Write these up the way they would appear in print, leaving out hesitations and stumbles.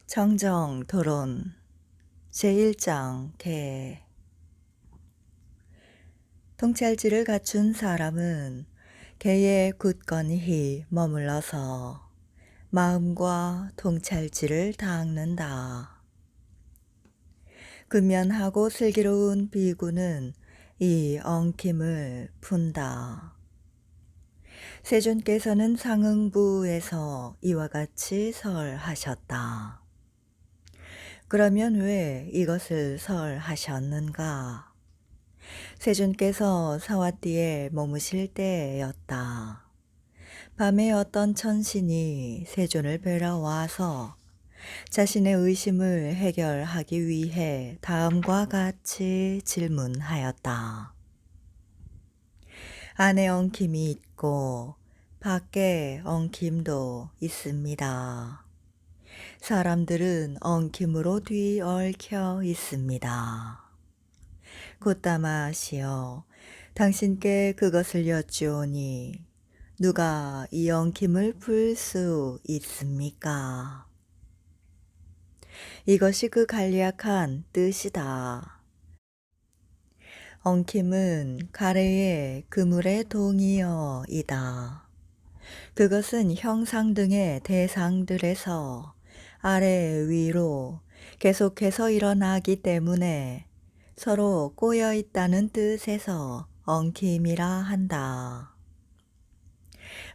청정 토론 제1장 개 통찰지를 갖춘 사람은 개에 굳건히 머물러서 마음과 통찰지를 닦는다. 근면하고 슬기로운 비구는 이 엉킴을 푼다. 세존께서는 상응부에서 이와 같이 설하셨다. 그러면 왜 이것을 설하셨는가? 세존께서 사와띠에 머무실 때였다. 밤에 어떤 천신이 세존을 뵈러 와서 자신의 의심을 해결하기 위해 다음과 같이 질문하였다. 안에 엉킴이 있고 밖에 엉킴도 있습니다. 사람들은 엉킴으로 뒤얽혀 있습니다. 곶다마시여, 당신께 그것을 여쭈오니 누가 이 엉킴을 풀 수 있습니까? 이것이 그 간략한 뜻이다. 엉킴은 가래의 그물의 동이어이다. 그것은 형상 등의 대상들에서 아래 위로 계속해서 일어나기 때문에 서로 꼬여 있다는 뜻에서 엉킴이라 한다.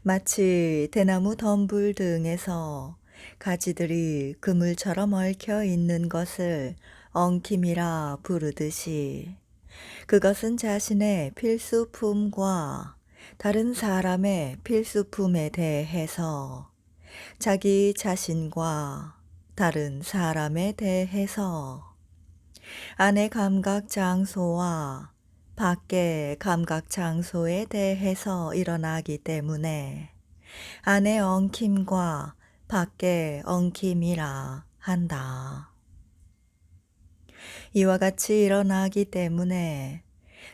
마치 대나무 덤불 등에서 가지들이 그물처럼 얽혀 있는 것을 엉킴이라 부르듯이 그것은 자신의 필수품과 다른 사람의 필수품에 대해서 자기 자신과 다른 사람에 대해서 안의 감각 장소와 밖의 감각 장소에 대해서 일어나기 때문에 안의 엉킴과 밖의 엉킴이라 한다. 이와 같이 일어나기 때문에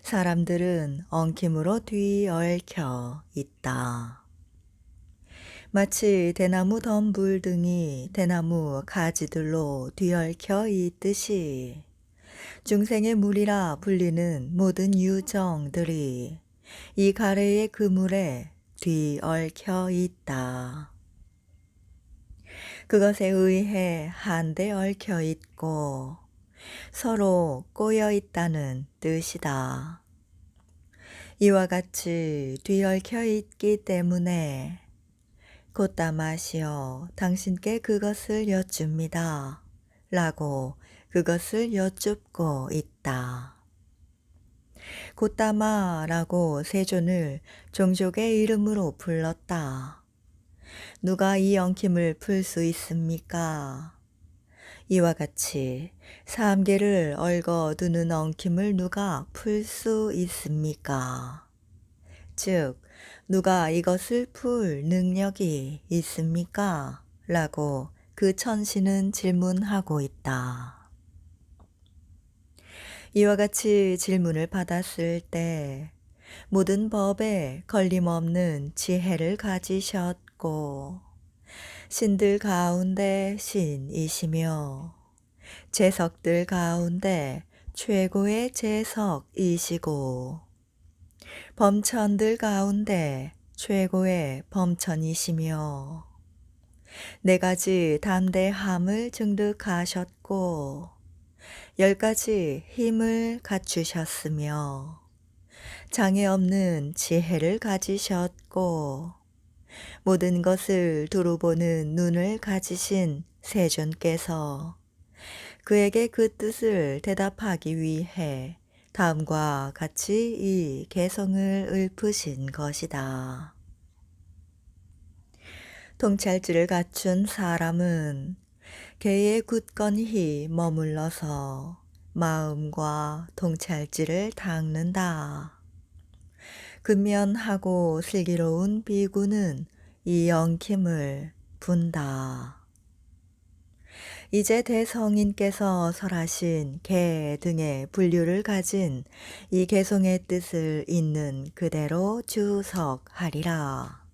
사람들은 엉킴으로 뒤얽혀 있다. 마치 대나무 덤불 등이 대나무 가지들로 뒤얽혀 있듯이 중생의 물이라 불리는 모든 유정들이 이 가래의 그물에 뒤얽혀 있다. 그것에 의해 한데 얽혀 있고 서로 꼬여 있다는 뜻이다. 이와 같이 뒤얽혀 있기 때문에 곶다마시여, 당신께 그것을 여쭙니다. 라고 그것을 여쭙고 있다. 곶다마라고 세존을 종족의 이름으로 불렀다. 누가 이 엉킴을 풀 수 있습니까? 이와 같이 삼계를 얽어두는 엉킴을 누가 풀 수 있습니까? 즉, 누가 이것을 풀 능력이 있습니까? 라고 그 천신은 질문하고 있다. 이와 같이 질문을 받았을 때 모든 법에 걸림없는 지혜를 가지셨고 신들 가운데 신이시며 재석들 가운데 최고의 재석이시고 범천들 가운데 최고의 범천이시며 네 가지 담대함을 증득하셨고 10가지 힘을 갖추셨으며 장애 없는 지혜를 가지셨고 모든 것을 두루 보는 눈을 가지신 세존께서 그에게 그 뜻을 대답하기 위해 다음과 같이 이 개성을 읊으신 것이다. 통찰지를 갖춘 사람은 개에 굳건히 머물러서 마음과 통찰지를 닦는다. 근면하고 슬기로운 비구는 이 엉킴을 푼다. 이제 대성인께서 설하신 개 등의 분류를 가진 이 개성의 뜻을 있는 그대로 주석하리라.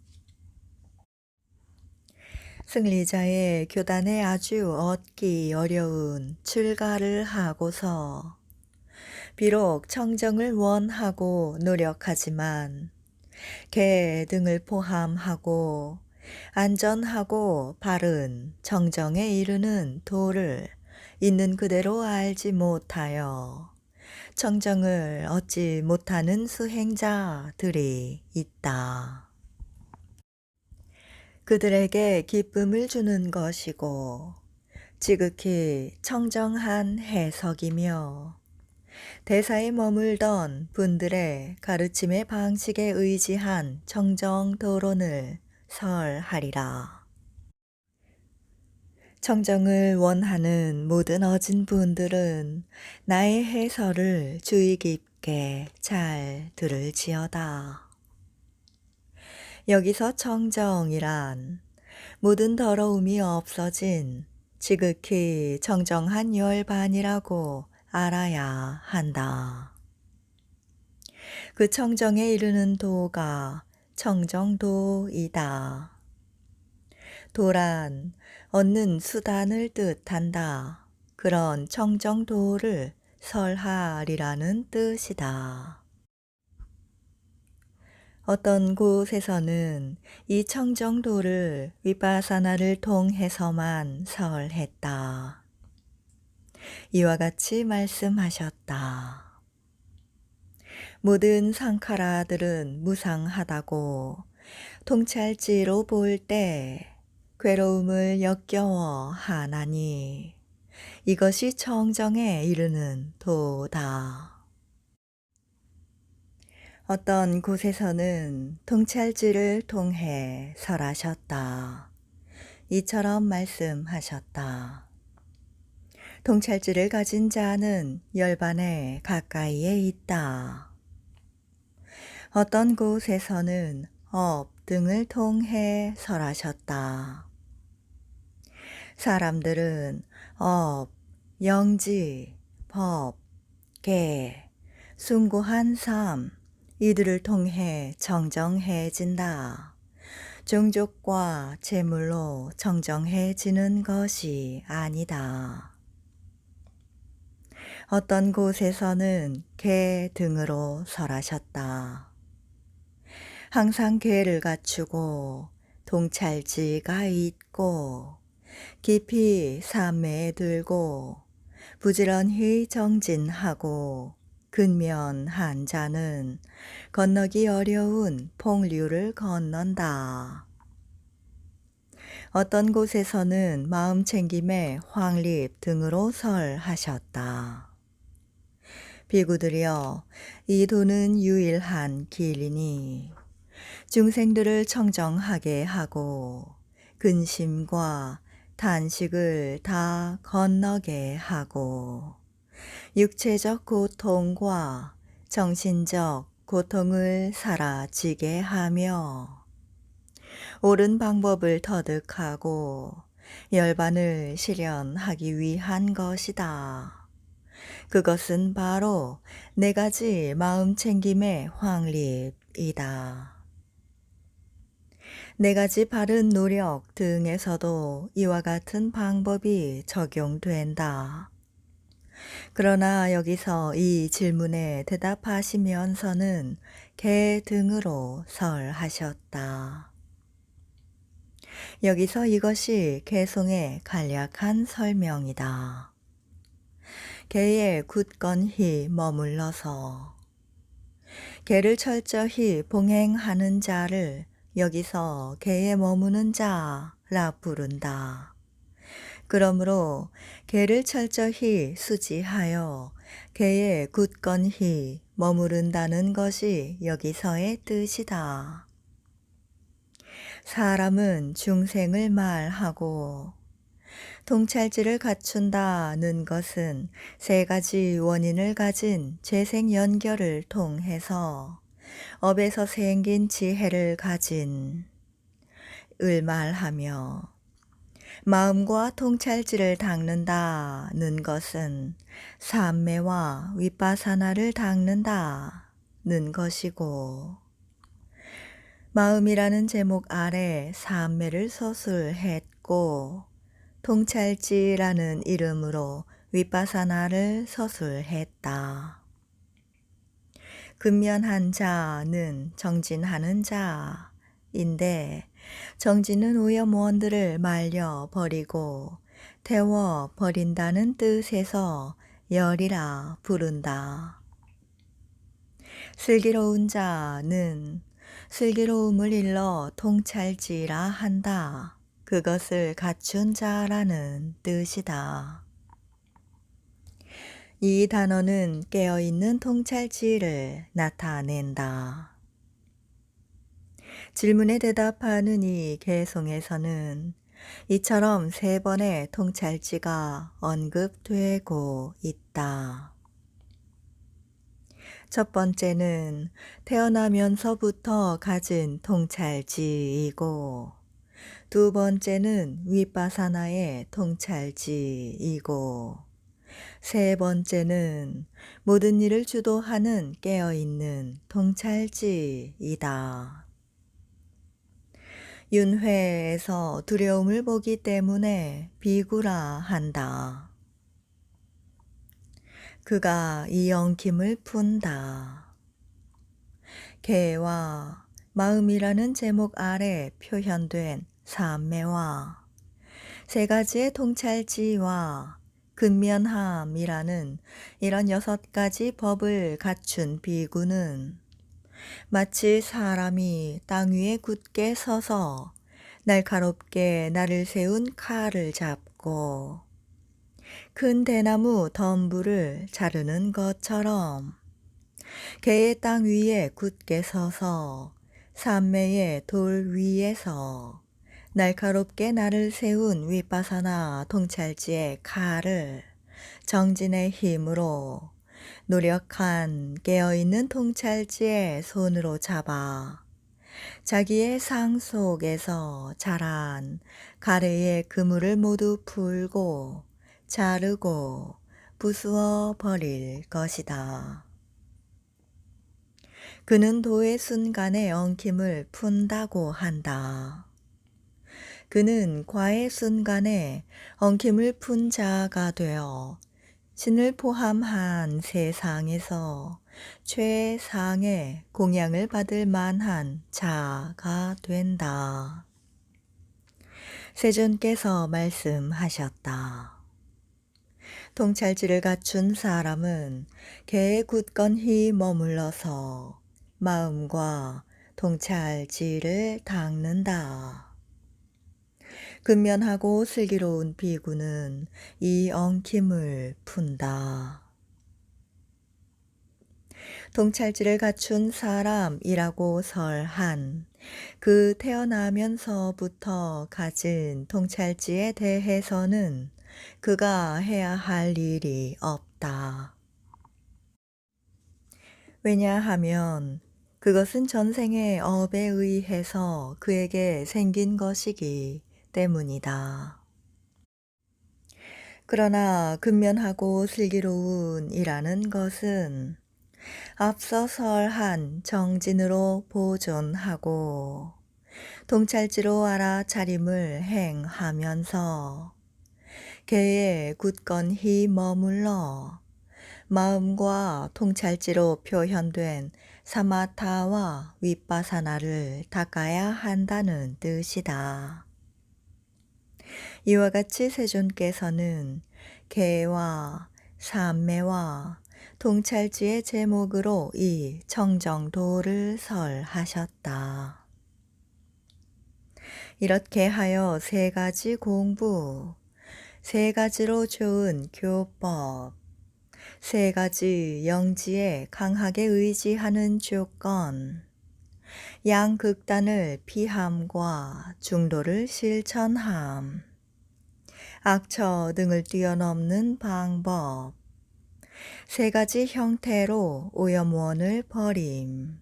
승리자의 교단에 아주 얻기 어려운 출가를 하고서 비록 청정을 원하고 노력하지만 개 등을 포함하고 안전하고 바른 정정에 이르는 도를 있는 그대로 알지 못하여 청정을 얻지 못하는 수행자들이 있다. 그들에게 기쁨을 주는 것이고 지극히 청정한 해석이며 대사에 머물던 분들의 가르침의 방식에 의지한 청정도론을 설하리라. 청정을 원하는 모든 어진 분들은 나의 해설을 주의 깊게 잘 들을지어다. 여기서 청정이란 모든 더러움이 없어진 지극히 청정한 열반이라고 알아야 한다. 그 청정에 이르는 도가 청정도이다. 도란 얻는 수단을 뜻한다. 그런 청정도를 설하리라는 뜻이다. 어떤 곳에서는 이 청정도를 위파사나를 통해서만 설했다. 이와 같이 말씀하셨다. 모든 상카라들은 무상하다고 통찰지로 볼 때 괴로움을 역겨워 하나니 이것이 청정에 이르는 도다. 어떤 곳에서는 통찰지를 통해 설하셨다. 이처럼 말씀하셨다. 통찰지를 가진 자는 열반에 가까이에 있다. 어떤 곳에서는 업 등을 통해 설하셨다. 사람들은 업, 영지, 법, 계, 숭고한 삶 이들을 통해 정정해진다. 종족과 재물로 정정해지는 것이 아니다. 어떤 곳에서는 계 등으로 설하셨다. 항상 계를 갖추고 통찰지가 있고 깊이 삼매에 들고 부지런히 정진하고 근면한 자는 건너기 어려운 폭류를 건넌다. 어떤 곳에서는 마음 챙김에 황립 등으로 설하셨다. 비구들이여, 이 도는 유일한 길이니 중생들을 청정하게 하고 근심과 탄식을 다 건너게 하고 육체적 고통과 정신적 고통을 사라지게 하며 옳은 방법을 터득하고 열반을 실현하기 위한 것이다. 그것은 바로 네 가지 마음 챙김의 황립이다. 네 가지 바른 노력 등에서도 이와 같은 방법이 적용된다. 그러나 여기서 이 질문에 대답하시면서는 개 등으로 설하셨다. 여기서 이것이 개송의 간략한 설명이다. 개에 굳건히 머물러서 개를 철저히 봉행하는 자를 여기서 개에 머무는 자라 부른다. 그러므로 개를 철저히 수지하여 개에 굳건히 머무른다는 것이 여기서의 뜻이다. 사람은 중생을 말하고 통찰지를 갖춘다는 것은 세 가지 원인을 가진 재생 연결을 통해서 업에서 생긴 지혜를 가진 을 말하며 마음과 통찰지를 닦는다는 것은 삼매와 위파사나를 닦는다는 것이고 마음이라는 제목 아래 삼매를 서술했고 통찰지라는 이름으로 윗바사나를 서술했다. 근면한 자는 정진하는 자인데 정진은 오염원들을 말려 버리고 태워 버린다는 뜻에서 열이라 부른다. 슬기로운 자는 슬기로움을 일러 통찰지라 한다. 그것을 갖춘 자라는 뜻이다. 이 단어는 깨어있는 통찰지를 나타낸다. 질문에 대답하는 이 개송에서는 이처럼 3번의 통찰지가 언급되고 있다. 첫 번째는 태어나면서부터 가진 통찰지이고 두 번째는 윗바사나의 통찰지이고 세 번째는 모든 일을 주도하는 깨어있는 통찰지이다. 윤회에서 두려움을 보기 때문에 비구라 한다. 그가 이 엉킴을 푼다. 개와 마음이라는 제목 아래 표현된 삼매와 3가지의 통찰지와 근면함이라는 이런 6가지 법을 갖춘 비구는 마치 사람이 땅 위에 굳게 서서 날카롭게 날을 세운 칼을 잡고 큰 대나무 덤불을 자르는 것처럼 개의 땅 위에 굳게 서서 삼매의 돌 위에서 날카롭게 날을 세운 윗바사나 통찰지의 칼을 정진의 힘으로 노력한 깨어있는 통찰지의 손으로 잡아 자기의 상 속에서 자란 가래의 그물을 모두 풀고 자르고 부수어 버릴 것이다. 그는 도의 순간에 엉킴을 푼다고 한다. 그는 과의 순간에 엉킴을 푼 자가 되어 신을 포함한 세상에서 최상의 공양을 받을 만한 자가 된다. 세존께서 말씀하셨다. 통찰지를 갖춘 사람은 개에 굳건히 머물러서 마음과 통찰지를 닦는다. 근면하고 슬기로운 비구는 이 엉킴을 푼다. 통찰지를 갖춘 사람이라고 설한 그 태어나면서부터 가진 통찰지에 대해서는 그가 해야 할 일이 없다. 왜냐하면 그것은 전생의 업에 의해서 그에게 생긴 것이기 때문이다. 그러나 근면하고 슬기로운 이라는 것은 앞서 설한 정진으로 보존하고 통찰지로 알아차림을 행하면서 개에 굳건히 머물러 마음과 통찰지로 표현된 사마타와 윗바사나를 닦아야 한다는 뜻이다. 이와 같이 세존께서는 개와 삼매와 통찰지의 제목으로 이 청정도를 설하셨다. 이렇게 하여 3가지 공부, 3가지로 좋은 교법, 3가지 영지에 강하게 의지하는 조건, 양극단을 피함과 중도를 실천함, 악처 등을 뛰어넘는 방법, 3가지 형태로 오염원을 버림,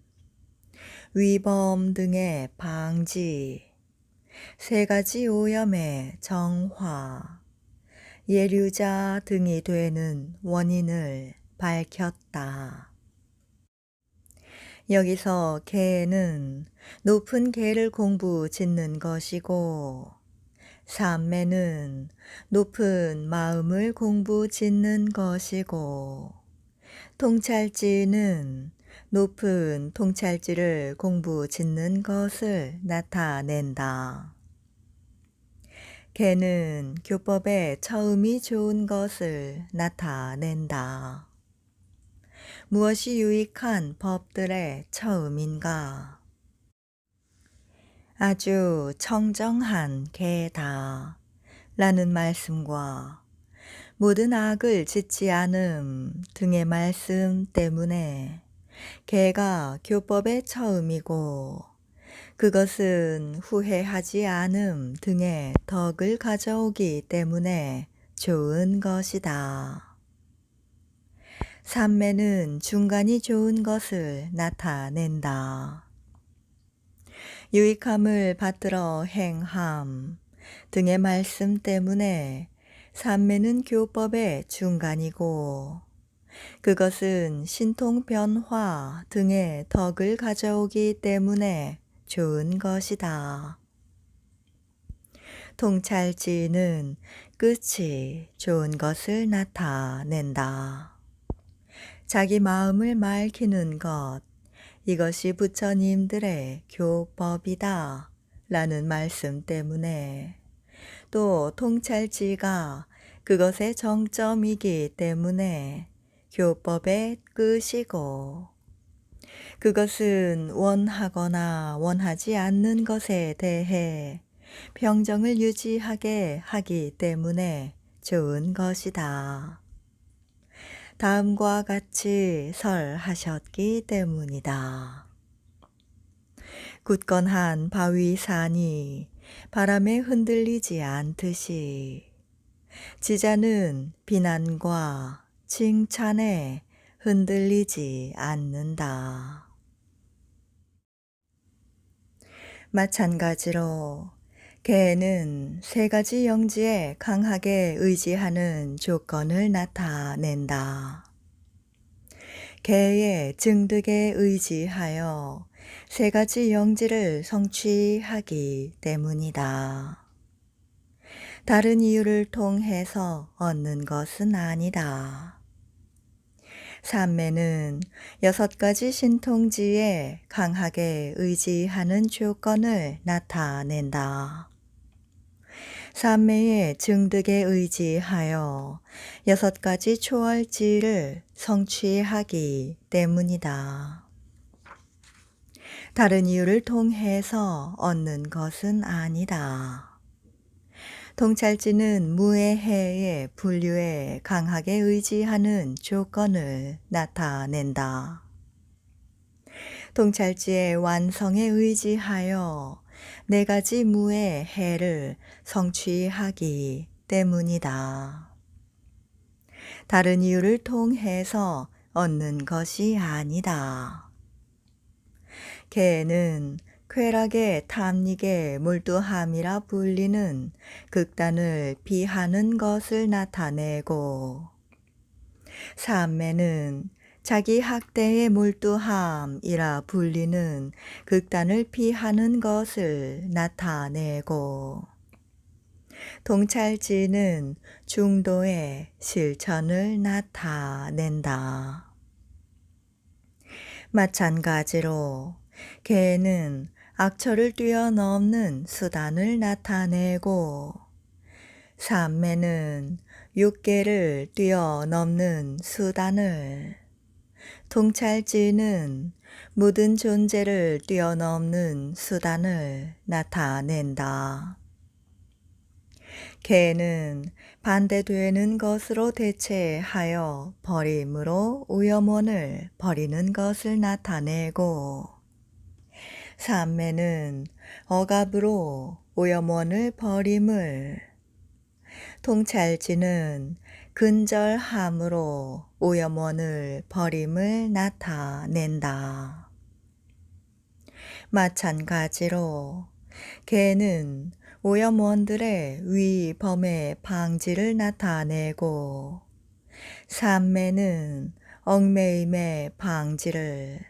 위범 등의 방지, 3가지 오염의 정화, 예류자 등이 되는 원인을 밝혔다. 여기서 개는 높은 개를 공부 짓는 것이고, 삼매는 높은 마음을 공부 짓는 것이고, 통찰지는 높은 통찰지를 공부 짓는 것을 나타낸다. 개는 교법에 처음이 좋은 것을 나타낸다. 무엇이 유익한 법들의 처음인가? 아주 청정한 개다 라는 말씀과 모든 악을 짓지 않음 등의 말씀 때문에 개가 교법의 처음이고 그것은 후회하지 않음 등의 덕을 가져오기 때문에 좋은 것이다. 삼매는 중간이 좋은 것을 나타낸다. 유익함을 받들어 행함 등의 말씀 때문에 삼매는 교법의 중간이고 그것은 신통변화 등의 덕을 가져오기 때문에 좋은 것이다. 통찰지는 끝이 좋은 것을 나타낸다. 자기 마음을 맑히는 것, 이것이 부처님들의 교법이다 라는 말씀 때문에 또 통찰지가 그것의 정점이기 때문에 교법의 끝이고 그것은 원하거나 원하지 않는 것에 대해 평정을 유지하게 하기 때문에 좋은 것이다. 다음과 같이 설하셨기 때문이다. 굳건한 바위산이 바람에 흔들리지 않듯이 지자는 비난과 칭찬에 흔들리지 않는다. 마찬가지로 개는 세 가지 영지에 강하게 의지하는 조건을 나타낸다. 개의 증득에 의지하여 세 가지 영지를 성취하기 때문이다. 다른 이유를 통해서 얻는 것은 아니다. 삼매는 6가지 신통지에 강하게 의지하는 조건을 나타낸다. 삼매의 증득에 의지하여 6가지 초월지를 성취하기 때문이다. 다른 이유를 통해서 얻는 것은 아니다. 통찰지는 무해해의 분류에 강하게 의지하는 조건을 나타낸다. 통찰지의 완성에 의지하여 4가지 무해해를 성취하기 때문이다. 다른 이유를 통해서 얻는 것이 아니다. 개는 쾌락의 탐닉에 몰두함이라 불리는 극단을 피하는 것을 나타내고 삼매는 자기 학대에 몰두함이라 불리는 극단을 피하는 것을 나타내고 통찰지는 중도의 실천을 나타낸다. 마찬가지로 개는 악처를 뛰어넘는 수단을 나타내고 삼매는 육계를 뛰어넘는 수단을, 통찰지는 모든 존재를 뛰어넘는 수단을 나타낸다. 개는 반대되는 것으로 대체하여 버림으로 오염원을 버리는 것을 나타내고 삼매는 억압으로 오염원을 버림을, 통찰지는 근절함으로 오염원을 버림을 나타낸다. 마찬가지로 개는 오염원들의 위범의 방지를 나타내고 삼매는 얽매임의 방지를,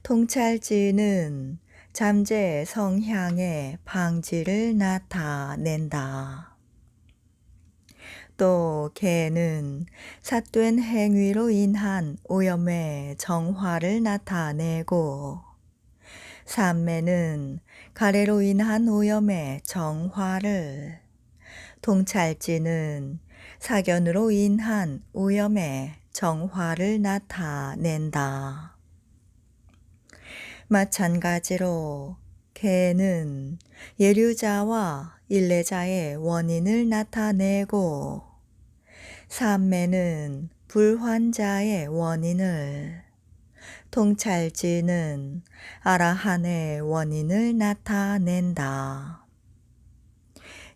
통찰지는 잠재 성향의 방지를 나타낸다. 또 개는 삿된 행위로 인한 오염의 정화를 나타내고, 삼매는 가래로 인한 오염의 정화를, 통찰지는 사견으로 인한 오염의 정화를 나타낸다. 마찬가지로 개는 예류자와 일례자의 원인을 나타내고, 삼매는 불환자의 원인을, 통찰지는 아라한의 원인을 나타낸다.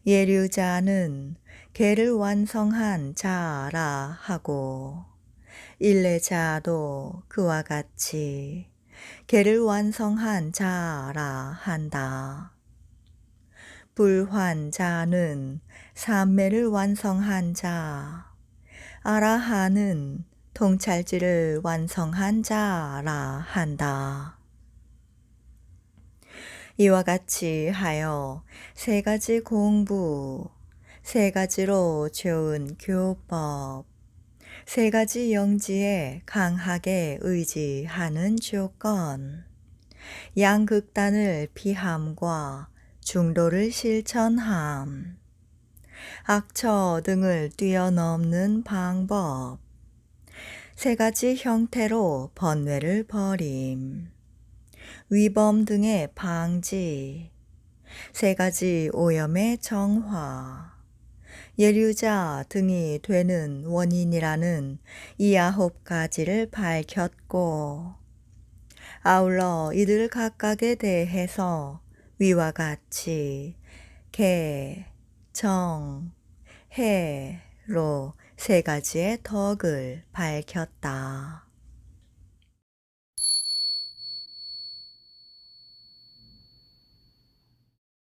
예류자는 계를 완성한 자라 하고, 일례자도 그와 같이 계를 완성한 자라 한다. 불환자는 삼매를 완성한 자, 아라한은 통찰지를 완성한 자라 한다. 이와 같이 하여 세 가지 공부, 세 가지로 좋은 교법, 세 가지 영지에 강하게 의지하는 조건, 양극단을 피함과 중도를 실천함, 악처 등을 뛰어넘는 방법, 세 가지 형태로 번뇌를 버림, 위범 등의 방지, 세 가지 오염의 정화, 예류자 등이 되는 원인이라는 이 9가지를 밝혔고, 아울러 이들 각각에 대해서 위와 같이 개, 정, 해로 세 가지의 덕을 밝혔다.